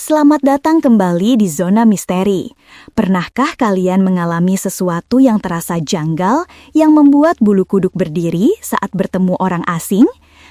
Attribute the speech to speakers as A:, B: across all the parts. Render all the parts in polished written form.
A: Selamat datang kembali di Zona Misteri. Pernahkah kalian mengalami sesuatu yang terasa janggal yang membuat bulu kuduk berdiri saat bertemu orang asing?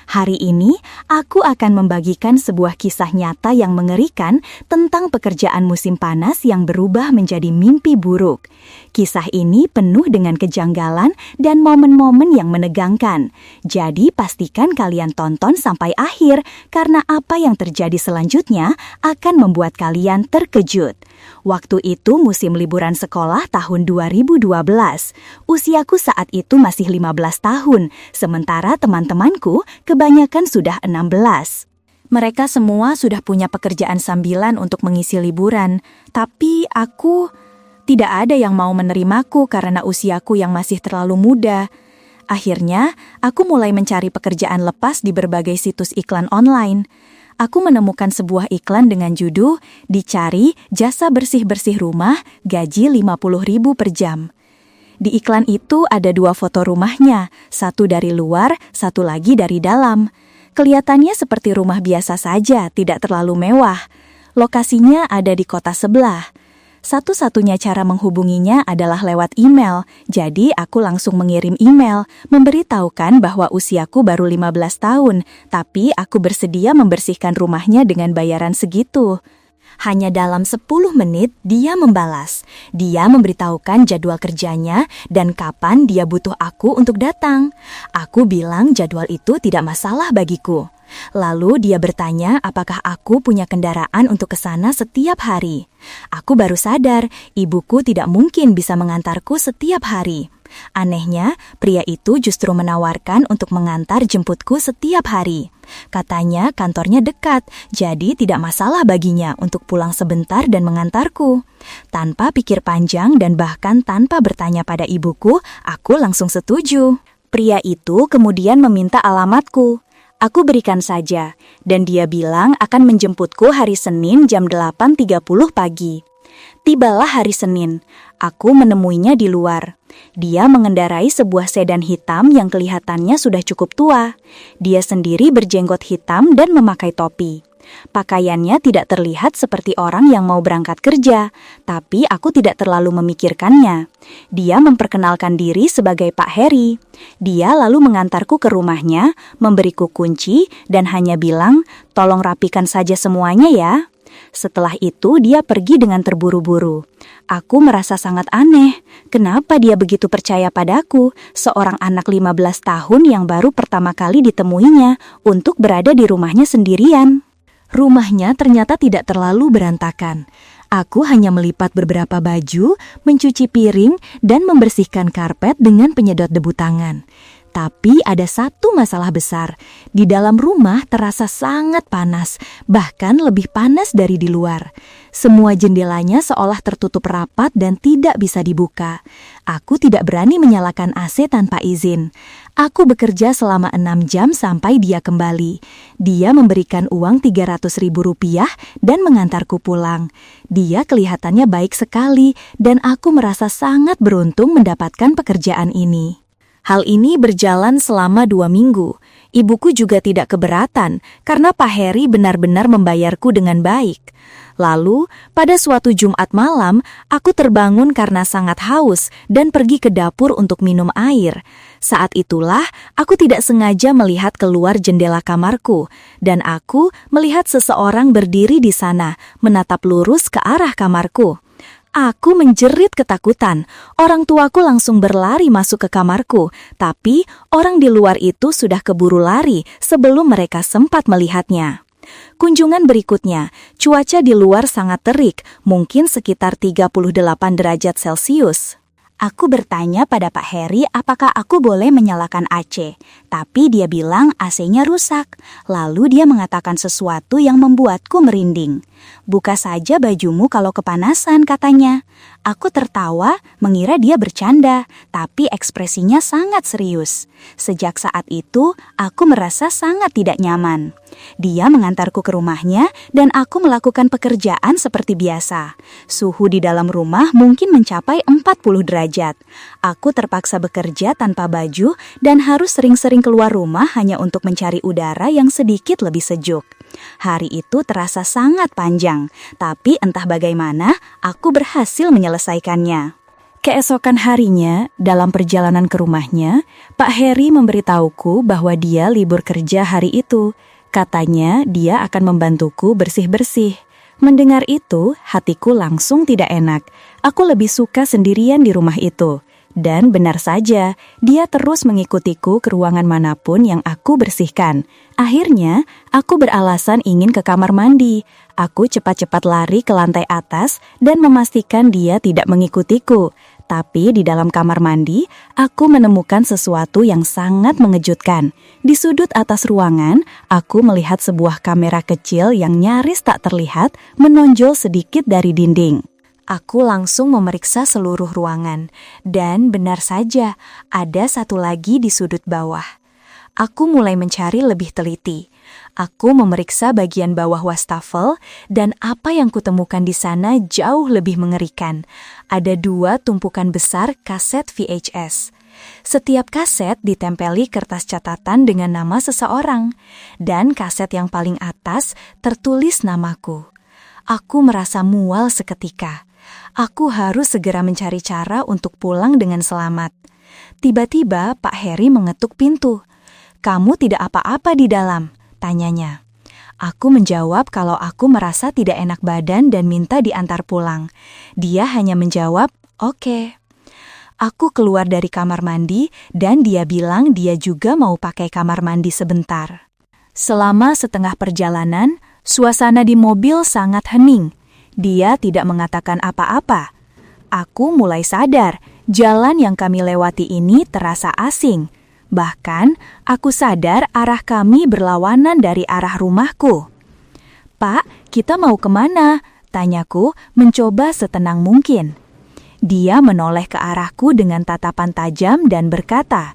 A: Hari ini, aku akan membagikan sebuah kisah nyata yang mengerikan tentang pekerjaan musim panas yang berubah menjadi mimpi buruk. Kisah ini penuh dengan kejanggalan dan momen-momen yang menegangkan. Jadi pastikan kalian tonton sampai akhir, karena apa yang terjadi selanjutnya akan membuat kalian terkejut. Waktu itu musim liburan sekolah tahun 2012. Usiaku saat itu masih 15 tahun, sementara teman-temanku kebanyakan sudah 16. Mereka semua sudah punya pekerjaan sambilan untuk mengisi liburan, tapi aku tidak ada yang mau menerimaku karena usiaku yang masih terlalu muda. Akhirnya, aku mulai mencari pekerjaan lepas di berbagai situs iklan online. Aku menemukan sebuah iklan dengan judul "Dicari jasa bersih-bersih rumah, gaji 50.000 per jam". Di iklan itu ada 2 foto rumahnya, satu dari luar, satu lagi dari dalam. Kelihatannya seperti rumah biasa saja, tidak terlalu mewah. Lokasinya ada di kota sebelah. Satu-satunya cara menghubunginya adalah lewat email, jadi aku langsung mengirim email, memberitahukan bahwa usiaku baru 15 tahun, tapi aku bersedia membersihkan rumahnya dengan bayaran segitu. Hanya dalam 10 menit dia membalas. Dia memberitahukan jadwal kerjanya dan kapan dia butuh aku untuk datang. Aku bilang jadwal itu tidak masalah bagiku. Lalu dia bertanya apakah aku punya kendaraan untuk ke sana setiap hari. Aku baru sadar ibuku tidak mungkin bisa mengantarku setiap hari. Anehnya, pria itu justru menawarkan untuk mengantar jemputku setiap hari. Katanya kantornya dekat, jadi tidak masalah baginya untuk pulang sebentar dan mengantarku. Tanpa pikir panjang dan bahkan tanpa bertanya pada ibuku, aku langsung setuju. Pria itu kemudian meminta alamatku. Aku berikan saja, dan dia bilang akan menjemputku hari Senin jam 8.30 pagi. Tibalah hari Senin, aku menemuinya di luar. Dia mengendarai sebuah sedan hitam yang kelihatannya sudah cukup tua. Dia sendiri berjenggot hitam dan memakai topi. Pakaiannya tidak terlihat seperti orang yang mau berangkat kerja, tapi aku tidak terlalu memikirkannya. Dia memperkenalkan diri sebagai Pak Heri. Dia lalu mengantarku ke rumahnya, memberiku kunci, dan hanya bilang, "Tolong rapikan saja semuanya ya." Setelah itu dia pergi dengan terburu-buru. Aku merasa sangat aneh. Kenapa dia begitu percaya padaku, seorang anak 15 tahun yang baru pertama kali ditemuinya, untuk berada di rumahnya sendirian? Rumahnya ternyata tidak terlalu berantakan. Aku hanya melipat beberapa baju, mencuci piring, dan membersihkan karpet dengan penyedot debu tangan. Tapi ada satu masalah besar. Di dalam rumah terasa sangat panas, bahkan lebih panas dari di luar. Semua jendelanya seolah tertutup rapat dan tidak bisa dibuka. Aku tidak berani menyalakan AC tanpa izin. Aku bekerja selama 6 jam sampai dia kembali. Dia memberikan uang 300.000 rupiah dan mengantarku pulang. Dia kelihatannya baik sekali dan aku merasa sangat beruntung mendapatkan pekerjaan ini. Hal ini berjalan selama 2 minggu. Ibuku juga tidak keberatan karena Pak Heri benar-benar membayarku dengan baik. Lalu, pada suatu Jumat malam, aku terbangun karena sangat haus dan pergi ke dapur untuk minum air. Saat itulah, aku tidak sengaja melihat keluar jendela kamarku, dan aku melihat seseorang berdiri di sana, menatap lurus ke arah kamarku. Aku menjerit ketakutan. Orang tuaku langsung berlari masuk ke kamarku, tapi orang di luar itu sudah keburu lari sebelum mereka sempat melihatnya. Kunjungan berikutnya, cuaca di luar sangat terik, mungkin sekitar 38 derajat Celcius. Aku bertanya pada Pak Heri apakah aku boleh menyalakan AC, tapi dia bilang AC-nya rusak. Lalu dia mengatakan sesuatu yang membuatku merinding. "Buka saja bajumu kalau kepanasan," katanya. Aku tertawa, mengira dia bercanda, tapi ekspresinya sangat serius. Sejak saat itu, aku merasa sangat tidak nyaman. Dia mengantarku ke rumahnya dan aku melakukan pekerjaan seperti biasa. Suhu di dalam rumah mungkin mencapai 40 derajat. Aku terpaksa bekerja tanpa baju dan harus sering-sering keluar rumah hanya untuk mencari udara yang sedikit lebih sejuk. Hari itu terasa sangat panjang, tapi entah bagaimana aku berhasil menyelesaikannya. Keesokan harinya, dalam perjalanan ke rumahnya, Pak Heri memberitahuku bahwa dia libur kerja hari itu. Katanya dia akan membantuku bersih-bersih. Mendengar itu, hatiku langsung tidak enak. Aku lebih suka sendirian di rumah itu. Dan benar saja, dia terus mengikutiku ke ruangan manapun yang aku bersihkan. Akhirnya, aku beralasan ingin ke kamar mandi. Aku cepat-cepat lari ke lantai atas dan memastikan dia tidak mengikutiku. Tapi di dalam kamar mandi, aku menemukan sesuatu yang sangat mengejutkan. Di sudut atas ruangan, aku melihat sebuah kamera kecil yang nyaris tak terlihat menonjol sedikit dari dinding. Aku langsung memeriksa seluruh ruangan, dan benar saja ada satu lagi di sudut bawah. Aku mulai mencari lebih teliti. Aku memeriksa bagian bawah wastafel, dan apa yang kutemukan di sana jauh lebih mengerikan. Ada 2 tumpukan besar kaset VHS. Setiap kaset ditempeli kertas catatan dengan nama seseorang, dan kaset yang paling atas tertulis namaku. Aku merasa mual seketika. Aku harus segera mencari cara untuk pulang dengan selamat. Tiba-tiba Pak Heri mengetuk pintu. "Kamu tidak apa-apa di dalam?" tanyanya. Aku menjawab kalau aku merasa tidak enak badan dan minta diantar pulang. Dia hanya menjawab, "Oke." Aku keluar dari kamar mandi dan dia bilang dia juga mau pakai kamar mandi sebentar. Selama setengah perjalanan, suasana di mobil sangat hening. Dia tidak mengatakan apa-apa. Aku mulai sadar, jalan yang kami lewati ini terasa asing. Bahkan, aku sadar arah kami berlawanan dari arah rumahku. "Pak, kita mau kemana?" tanyaku, mencoba setenang mungkin. Dia menoleh ke arahku dengan tatapan tajam dan berkata,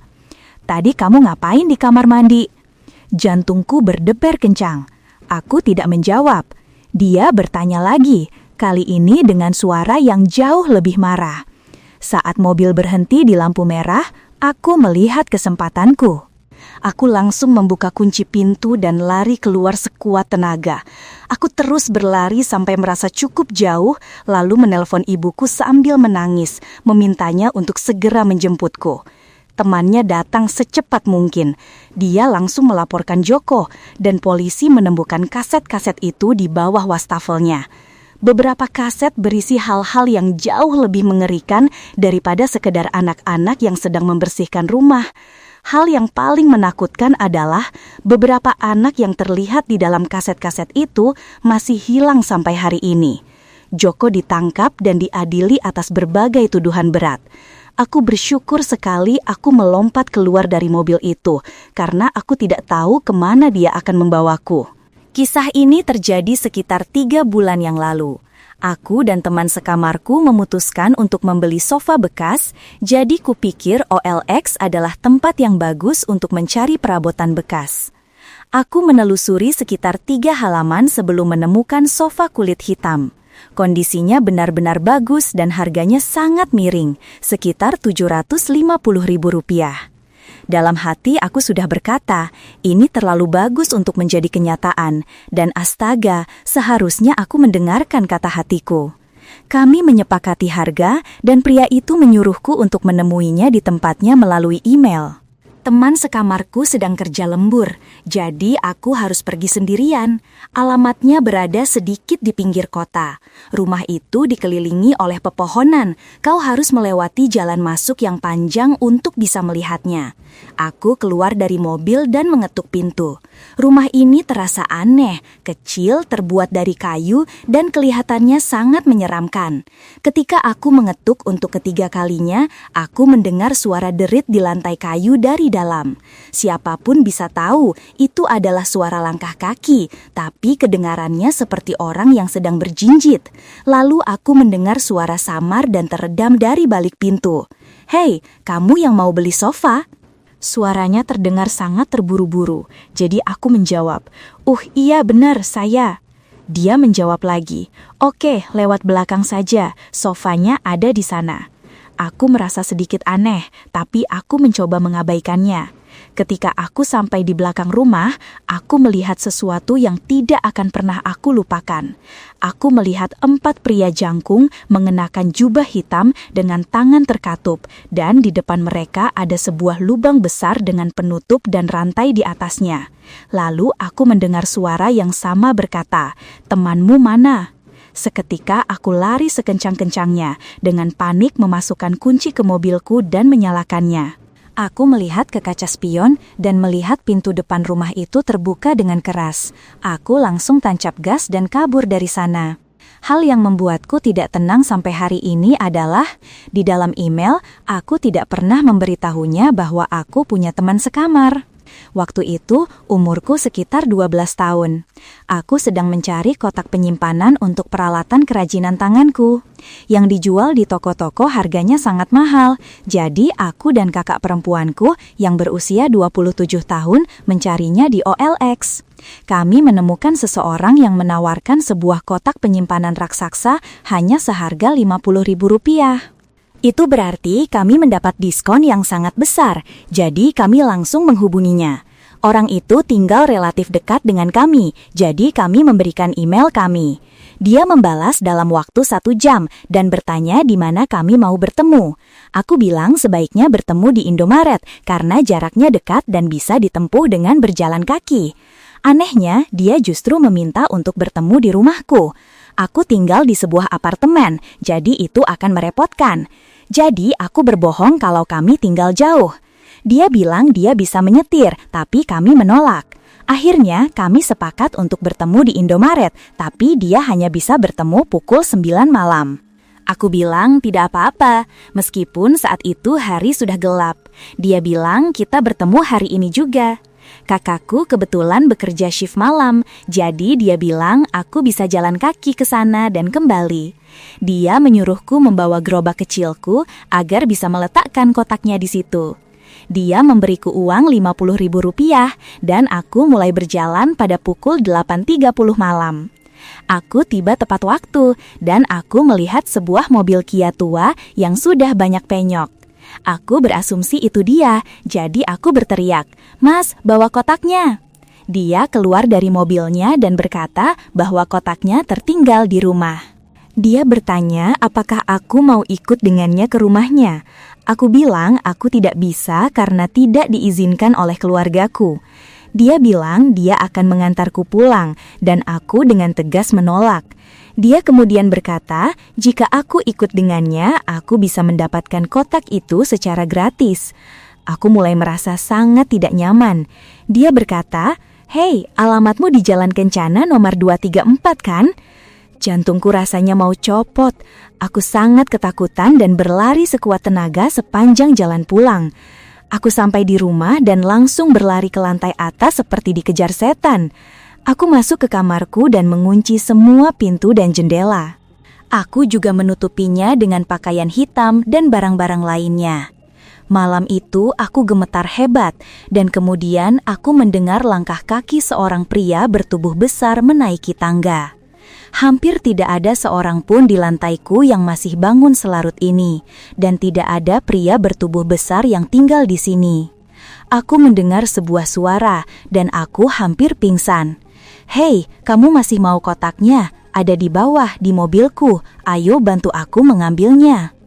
A: "Tadi kamu ngapain di kamar mandi?" Jantungku berdebar kencang. Aku tidak menjawab. Dia bertanya lagi, kali ini dengan suara yang jauh lebih marah. Saat mobil berhenti di lampu merah, aku melihat kesempatanku. Aku langsung membuka kunci pintu dan lari keluar sekuat tenaga. Aku terus berlari sampai merasa cukup jauh, lalu menelpon ibuku sambil menangis, memintanya untuk segera menjemputku. Temannya datang secepat mungkin. Dia langsung melaporkan Joko, dan polisi menemukan kaset-kaset itu di bawah wastafelnya. Beberapa kaset berisi hal-hal yang jauh lebih mengerikan daripada sekedar anak-anak yang sedang membersihkan rumah. Hal yang paling menakutkan adalah beberapa anak yang terlihat di dalam kaset-kaset itu masih hilang sampai hari ini. Joko ditangkap dan diadili atas berbagai tuduhan berat. Aku bersyukur sekali aku melompat keluar dari mobil itu, karena aku tidak tahu kemana dia akan membawaku. Kisah ini terjadi sekitar 3 bulan yang lalu. Aku dan teman sekamarku memutuskan untuk membeli sofa bekas, jadi kupikir OLX adalah tempat yang bagus untuk mencari perabotan bekas. Aku menelusuri sekitar 3 halaman sebelum menemukan sofa kulit hitam. Kondisinya benar-benar bagus dan harganya sangat miring, sekitar Rp750.000. Dalam hati aku sudah berkata, ini terlalu bagus untuk menjadi kenyataan, dan astaga, seharusnya aku mendengarkan kata hatiku. Kami menyepakati harga, dan pria itu menyuruhku untuk menemuinya di tempatnya melalui email. Teman sekamarku sedang kerja lembur, jadi aku harus pergi sendirian. Alamatnya berada sedikit di pinggir kota. Rumah itu dikelilingi oleh pepohonan. Kau harus melewati jalan masuk yang panjang untuk bisa melihatnya. Aku keluar dari mobil dan mengetuk pintu. Rumah ini terasa aneh, kecil, terbuat dari kayu, dan kelihatannya sangat menyeramkan. Ketika aku mengetuk untuk ketiga kalinya, aku mendengar suara derit di lantai kayu dari dalam. Siapapun bisa tahu itu adalah suara langkah kaki, tapi kedengarannya seperti orang yang sedang berjinjit. Lalu aku mendengar suara samar dan teredam dari balik pintu. "Hei, kamu yang mau beli sofa?" Suaranya terdengar sangat terburu-buru, jadi aku menjawab, Iya benar, saya." Dia menjawab lagi, "Oke, lewat belakang saja, sofanya ada di sana." Aku merasa sedikit aneh, tapi aku mencoba mengabaikannya. Ketika aku sampai di belakang rumah, aku melihat sesuatu yang tidak akan pernah aku lupakan. Aku melihat 4 pria jangkung mengenakan jubah hitam dengan tangan terkatup, dan di depan mereka ada sebuah lubang besar dengan penutup dan rantai di atasnya. Lalu aku mendengar suara yang sama berkata, "Temanmu mana?" Seketika aku lari sekencang-kencangnya, dengan panik memasukkan kunci ke mobilku dan menyalakannya. Aku melihat ke kaca spion dan melihat pintu depan rumah itu terbuka dengan keras. Aku langsung tancap gas dan kabur dari sana. Hal yang membuatku tidak tenang sampai hari ini adalah, di dalam email, aku tidak pernah memberitahunya bahwa aku punya teman sekamar. Waktu itu, umurku sekitar 12 tahun. Aku sedang mencari kotak penyimpanan untuk peralatan kerajinan tanganku. Yang dijual di toko-toko harganya sangat mahal. Jadi, aku dan kakak perempuanku yang berusia 27 tahun mencarinya di OLX. Kami menemukan seseorang yang menawarkan sebuah kotak penyimpanan raksasa hanya seharga Rp50.000. Itu berarti kami mendapat diskon yang sangat besar, jadi kami langsung menghubunginya. Orang itu tinggal relatif dekat dengan kami, jadi kami memberikan email kami. Dia membalas dalam waktu 1 jam dan bertanya di mana kami mau bertemu. Aku bilang sebaiknya bertemu di Indomaret karena jaraknya dekat dan bisa ditempuh dengan berjalan kaki. Anehnya, dia justru meminta untuk bertemu di rumahku. Aku tinggal di sebuah apartemen, jadi itu akan merepotkan. Jadi aku berbohong kalau kami tinggal jauh. Dia bilang dia bisa menyetir, tapi kami menolak. Akhirnya kami sepakat untuk bertemu di Indomaret, tapi dia hanya bisa bertemu pukul 9 malam. Aku bilang tidak apa-apa, meskipun saat itu hari sudah gelap. Dia bilang kita bertemu hari ini juga. Kakakku kebetulan bekerja shift malam, jadi dia bilang aku bisa jalan kaki ke sana dan kembali. Dia menyuruhku membawa gerobak kecilku agar bisa meletakkan kotaknya di situ. Dia memberiku uang Rp50.000 dan aku mulai berjalan pada pukul 8.30 malam. Aku tiba tepat waktu dan aku melihat sebuah mobil Kia tua yang sudah banyak penyok. Aku berasumsi itu dia, jadi aku berteriak, "Mas, bawa kotaknya." Dia keluar dari mobilnya dan berkata bahwa kotaknya tertinggal di rumah. Dia bertanya apakah aku mau ikut dengannya ke rumahnya. Aku bilang aku tidak bisa karena tidak diizinkan oleh keluargaku. Dia bilang dia akan mengantarku pulang dan aku dengan tegas menolak. Dia kemudian berkata, jika aku ikut dengannya, aku bisa mendapatkan kotak itu secara gratis. Aku mulai merasa sangat tidak nyaman. Dia berkata, "Hei, alamatmu di Jalan Kencana nomor 234 kan?" Jantungku rasanya mau copot. Aku sangat ketakutan dan berlari sekuat tenaga sepanjang jalan pulang. Aku sampai di rumah dan langsung berlari ke lantai atas seperti dikejar setan. Aku masuk ke kamarku dan mengunci semua pintu dan jendela. Aku juga menutupinya dengan pakaian hitam dan barang-barang lainnya. Malam itu aku gemetar hebat dan kemudian aku mendengar langkah kaki seorang pria bertubuh besar menaiki tangga. Hampir tidak ada seorang pun di lantaiku yang masih bangun selarut ini, dan tidak ada pria bertubuh besar yang tinggal di sini. Aku mendengar sebuah suara dan aku hampir pingsan. "Hei, kamu masih mau kotaknya? Ada di bawah, di mobilku. Ayo bantu aku mengambilnya."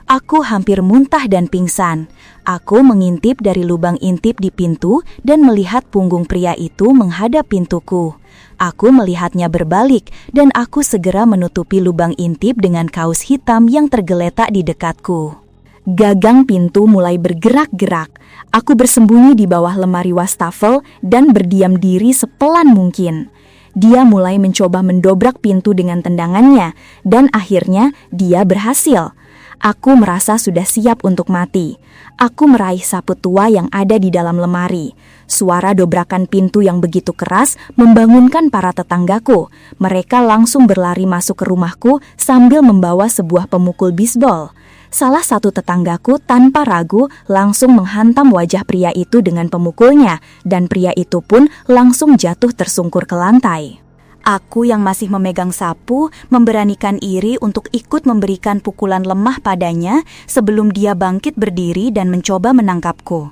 A: Aku hampir muntah dan pingsan. Aku mengintip dari lubang intip di pintu dan melihat punggung pria itu menghadap pintuku. Aku melihatnya berbalik dan aku segera menutupi lubang intip dengan kaus hitam yang tergeletak di dekatku. Gagang pintu mulai bergerak-gerak. Aku bersembunyi di bawah lemari wastafel dan berdiam diri sepelan mungkin. Dia mulai mencoba mendobrak pintu dengan tendangannya dan akhirnya dia berhasil. Aku merasa sudah siap untuk mati. Aku meraih sapu tua yang ada di dalam lemari. Suara dobrakan pintu yang begitu keras membangunkan para tetanggaku. Mereka langsung berlari masuk ke rumahku sambil membawa sebuah pemukul bisbol. Salah satu tetanggaku tanpa ragu langsung menghantam wajah pria itu dengan pemukulnya, dan pria itu pun langsung jatuh tersungkur ke lantai. Aku yang masih memegang sapu memberanikan iri untuk ikut memberikan pukulan lemah padanya sebelum dia bangkit berdiri dan mencoba menangkapku.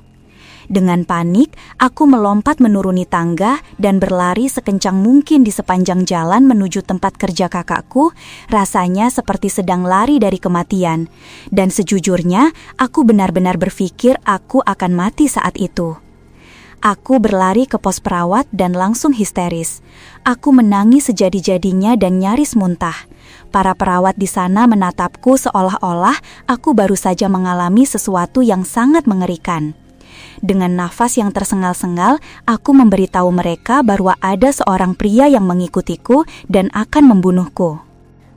A: Dengan panik, aku melompat menuruni tangga dan berlari sekencang mungkin di sepanjang jalan menuju tempat kerja kakakku. Rasanya seperti sedang lari dari kematian. Dan sejujurnya, aku benar-benar berpikir aku akan mati saat itu. Aku berlari ke pos perawat dan langsung histeris. Aku menangis sejadi-jadinya dan nyaris muntah. Para perawat di sana menatapku seolah-olah aku baru saja mengalami sesuatu yang sangat mengerikan. Dengan nafas yang tersengal-sengal, aku memberitahu mereka bahwa ada seorang pria yang mengikutiku dan akan membunuhku.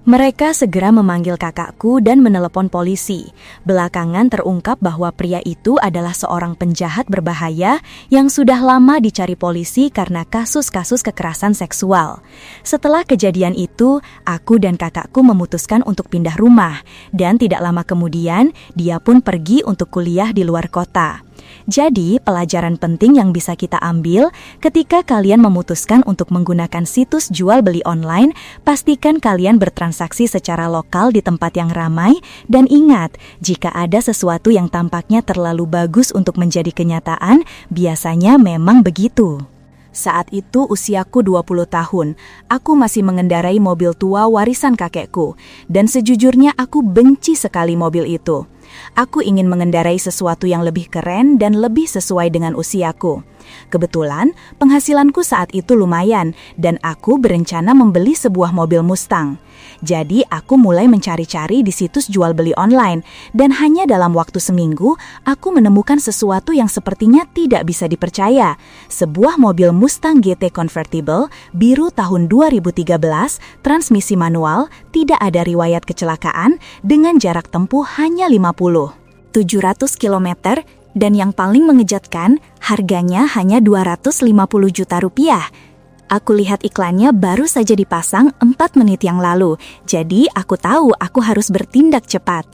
A: Mereka segera memanggil kakakku dan menelepon polisi. Belakangan terungkap bahwa pria itu adalah seorang penjahat berbahaya yang sudah lama dicari polisi karena kasus-kasus kekerasan seksual. Setelah kejadian itu, aku dan kakakku memutuskan untuk pindah rumah. Dan tidak lama kemudian, dia pun pergi untuk kuliah di luar kota. Jadi, pelajaran penting yang bisa kita ambil ketika kalian memutuskan untuk menggunakan situs jual beli online, pastikan kalian bertransaksi secara lokal di tempat yang ramai dan ingat, jika ada sesuatu yang tampaknya terlalu bagus untuk menjadi kenyataan, biasanya memang begitu. Saat itu usiaku 20 tahun, aku masih mengendarai mobil tua warisan kakekku, dan sejujurnya aku benci sekali mobil itu. Aku ingin mengendarai sesuatu yang lebih keren dan lebih sesuai dengan usiaku. Kebetulan, penghasilanku saat itu lumayan dan aku berencana membeli sebuah mobil Mustang. Jadi, aku mulai mencari-cari di situs jual beli online dan hanya dalam waktu seminggu, aku menemukan sesuatu yang sepertinya tidak bisa dipercaya. Sebuah mobil Mustang GT Convertible biru tahun 2013, transmisi manual, tidak ada riwayat kecelakaan dengan jarak tempuh hanya 700 km dan yang paling mengejutkan, harganya hanya 250 juta rupiah. Aku lihat iklannya baru saja dipasang 4 menit yang lalu, jadi aku tahu aku harus bertindak cepat.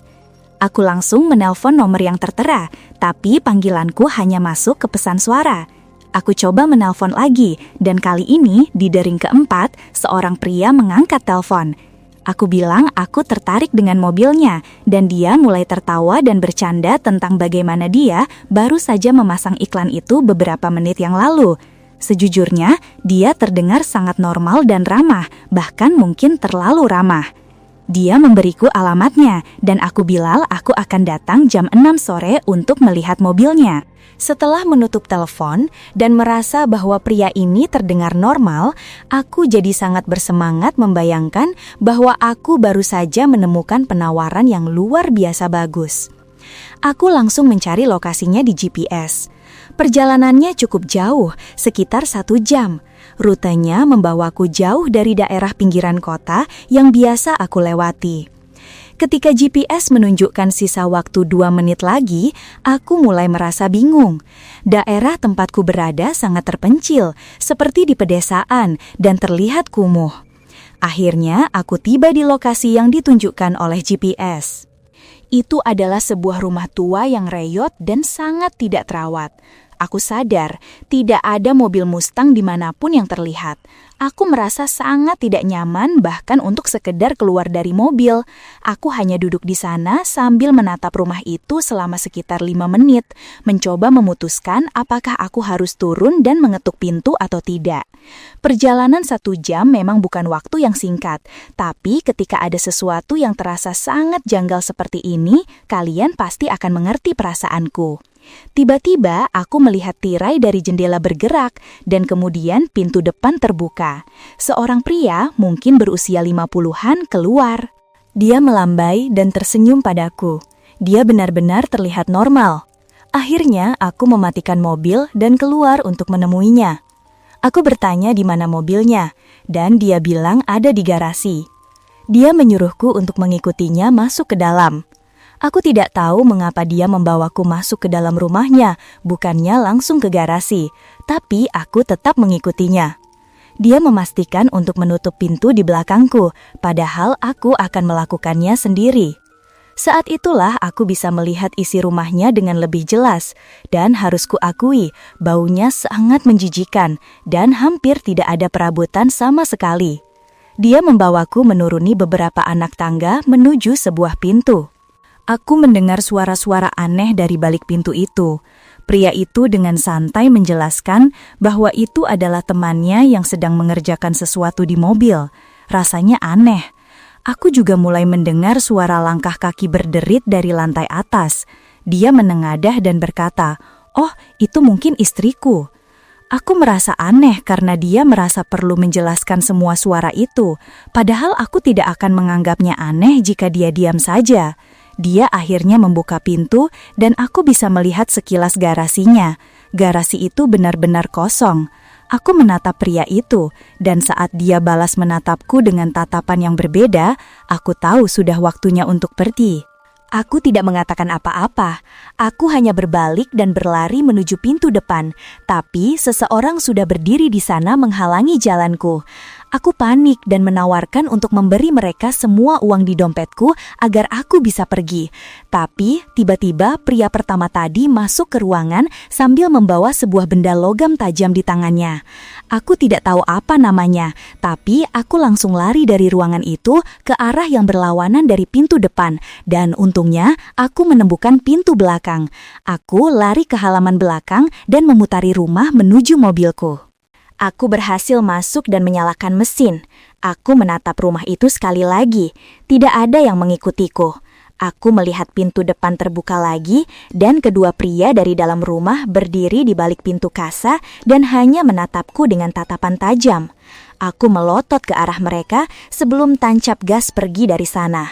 A: Aku langsung menelpon nomor yang tertera, tapi panggilanku hanya masuk ke pesan suara. Aku coba menelpon lagi, dan kali ini di dering keempat, seorang pria mengangkat telepon. Aku bilang aku tertarik dengan mobilnya, dan dia mulai tertawa dan bercanda tentang bagaimana dia baru saja memasang iklan itu beberapa menit yang lalu. Sejujurnya, dia terdengar sangat normal dan ramah, bahkan mungkin terlalu ramah. Dia memberiku alamatnya, dan aku bilang aku akan datang jam 6 sore untuk melihat mobilnya. Setelah menutup telepon dan merasa bahwa pria ini terdengar normal, aku jadi sangat bersemangat membayangkan bahwa aku baru saja menemukan penawaran yang luar biasa bagus. Aku langsung mencari lokasinya di GPS. Perjalanannya cukup jauh, sekitar 1 jam. Rutenya membawaku jauh dari daerah pinggiran kota yang biasa aku lewati. Ketika GPS menunjukkan sisa waktu 2 menit lagi, aku mulai merasa bingung. Daerah tempatku berada sangat terpencil, seperti di pedesaan, dan terlihat kumuh. Akhirnya, aku tiba di lokasi yang ditunjukkan oleh GPS. Itu adalah sebuah rumah tua yang reyot dan sangat tidak terawat. Aku sadar, tidak ada mobil Mustang dimanapun yang terlihat. Aku merasa sangat tidak nyaman bahkan untuk sekedar keluar dari mobil. Aku hanya duduk di sana sambil menatap rumah itu selama sekitar 5 menit, mencoba memutuskan apakah aku harus turun dan mengetuk pintu atau tidak. Perjalanan 1 jam memang bukan waktu yang singkat, tapi ketika ada sesuatu yang terasa sangat janggal seperti ini, kalian pasti akan mengerti perasaanku. Tiba-tiba aku melihat tirai dari jendela bergerak dan kemudian pintu depan terbuka. Seorang pria mungkin berusia 50-an keluar. Dia melambai dan tersenyum padaku. Dia benar-benar terlihat normal. Akhirnya aku mematikan mobil dan keluar untuk menemuinya. Aku bertanya di mana mobilnya dan dia bilang ada di garasi. Dia menyuruhku untuk mengikutinya masuk ke dalam. Aku tidak tahu mengapa dia membawaku masuk ke dalam rumahnya, bukannya langsung ke garasi, tapi aku tetap mengikutinya. Dia memastikan untuk menutup pintu di belakangku, padahal aku akan melakukannya sendiri. Saat itulah aku bisa melihat isi rumahnya dengan lebih jelas, dan harus kuakui, baunya sangat menjijikan dan hampir tidak ada perabotan sama sekali. Dia membawaku menuruni beberapa anak tangga menuju sebuah pintu. Aku mendengar suara-suara aneh dari balik pintu itu. Pria itu dengan santai menjelaskan bahwa itu adalah temannya yang sedang mengerjakan sesuatu di mobil. Rasanya aneh. Aku juga mulai mendengar suara langkah kaki berderit dari lantai atas. Dia menengadah dan berkata, "Oh, itu mungkin istriku." Aku merasa aneh karena dia merasa perlu menjelaskan semua suara itu. Padahal aku tidak akan menganggapnya aneh jika dia diam saja. Dia akhirnya membuka pintu dan aku bisa melihat sekilas garasinya. Garasi itu benar-benar kosong. Aku menatap pria itu, dan saat dia balas menatapku dengan tatapan yang berbeda, aku tahu sudah waktunya untuk pergi. Aku tidak mengatakan apa-apa. Aku hanya berbalik dan berlari menuju pintu depan, tapi seseorang sudah berdiri di sana menghalangi jalanku. Aku panik dan menawarkan untuk memberi mereka semua uang di dompetku agar aku bisa pergi. Tapi tiba-tiba pria pertama tadi masuk ke ruangan sambil membawa sebuah benda logam tajam di tangannya. Aku tidak tahu apa namanya, tapi aku langsung lari dari ruangan itu ke arah yang berlawanan dari pintu depan. Dan untungnya aku menemukan pintu belakang. Aku lari ke halaman belakang dan memutari rumah menuju mobilku. Aku berhasil masuk dan menyalakan mesin. Aku menatap rumah itu sekali lagi. Tidak ada yang mengikutiku. Aku melihat pintu depan terbuka lagi dan kedua pria dari dalam rumah berdiri di balik pintu kasa dan hanya menatapku dengan tatapan tajam. Aku melotot ke arah mereka sebelum tancap gas pergi dari sana.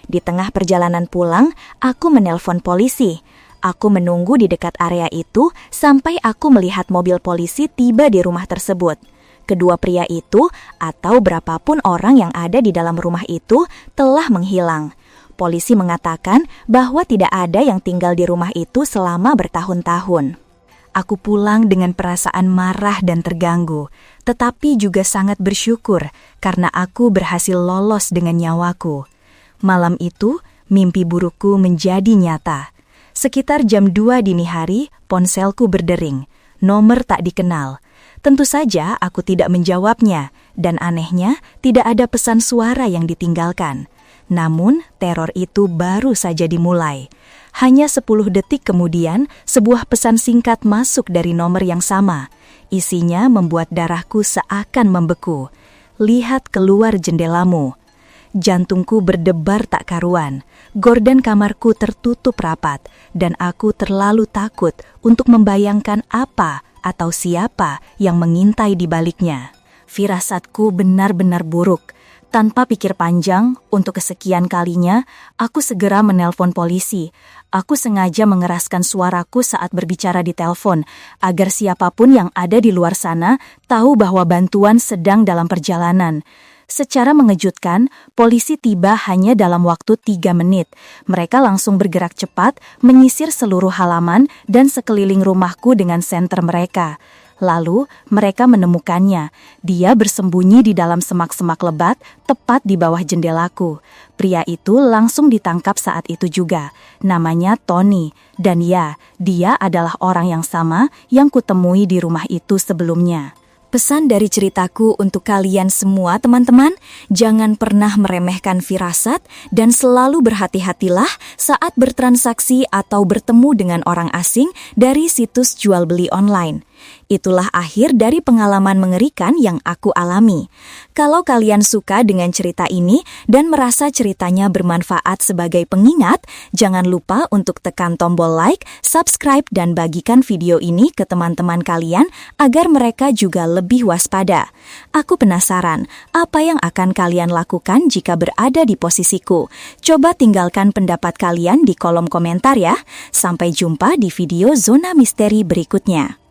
A: Di tengah perjalanan pulang, aku menelpon polisi. Aku menunggu di dekat area itu sampai aku melihat mobil polisi tiba di rumah tersebut. Kedua pria itu, atau berapapun orang yang ada di dalam rumah itu, telah menghilang. Polisi mengatakan bahwa tidak ada yang tinggal di rumah itu selama bertahun-tahun. Aku pulang dengan perasaan marah dan terganggu, tetapi juga sangat bersyukur karena aku berhasil lolos dengan nyawaku. Malam itu, mimpi burukku menjadi nyata. Sekitar jam 2 dini hari, ponselku berdering. Nomor tak dikenal. Tentu saja aku tidak menjawabnya, dan anehnya tidak ada pesan suara yang ditinggalkan. Namun, teror itu baru saja dimulai. Hanya 10 detik kemudian, sebuah pesan singkat masuk dari nomor yang sama. Isinya membuat darahku seakan membeku. "Lihat keluar jendelamu." Jantungku berdebar tak karuan. Gorden kamarku tertutup rapat, dan aku terlalu takut untuk membayangkan apa atau siapa yang mengintai di baliknya. Firasatku benar-benar buruk. Tanpa pikir panjang, untuk kesekian kalinya, aku segera menelpon polisi. Aku sengaja mengeraskan suaraku saat berbicara di telepon, agar siapapun yang ada di luar sana tahu bahwa bantuan sedang dalam perjalanan. Secara mengejutkan, polisi tiba hanya dalam waktu 3 menit. Mereka langsung bergerak cepat, menyisir seluruh halaman dan sekeliling rumahku dengan senter mereka. Lalu, mereka menemukannya. Dia bersembunyi di dalam semak-semak lebat, tepat di bawah jendelaku. Pria itu langsung ditangkap saat itu juga. Namanya Tony. Dan ya, dia adalah orang yang sama yang kutemui di rumah itu sebelumnya. Pesan dari ceritaku untuk kalian semua teman-teman, jangan pernah meremehkan firasat dan selalu berhati-hatilah saat bertransaksi atau bertemu dengan orang asing dari situs jual beli online. Itulah akhir dari pengalaman mengerikan yang aku alami. Kalau kalian suka dengan cerita ini dan merasa ceritanya bermanfaat sebagai pengingat, jangan lupa untuk tekan tombol like, subscribe, dan bagikan video ini ke teman-teman kalian agar mereka juga lebih waspada. Aku penasaran, apa yang akan kalian lakukan jika berada di posisiku? Coba tinggalkan pendapat kalian di kolom komentar ya. Sampai jumpa di video Zona Misteri berikutnya.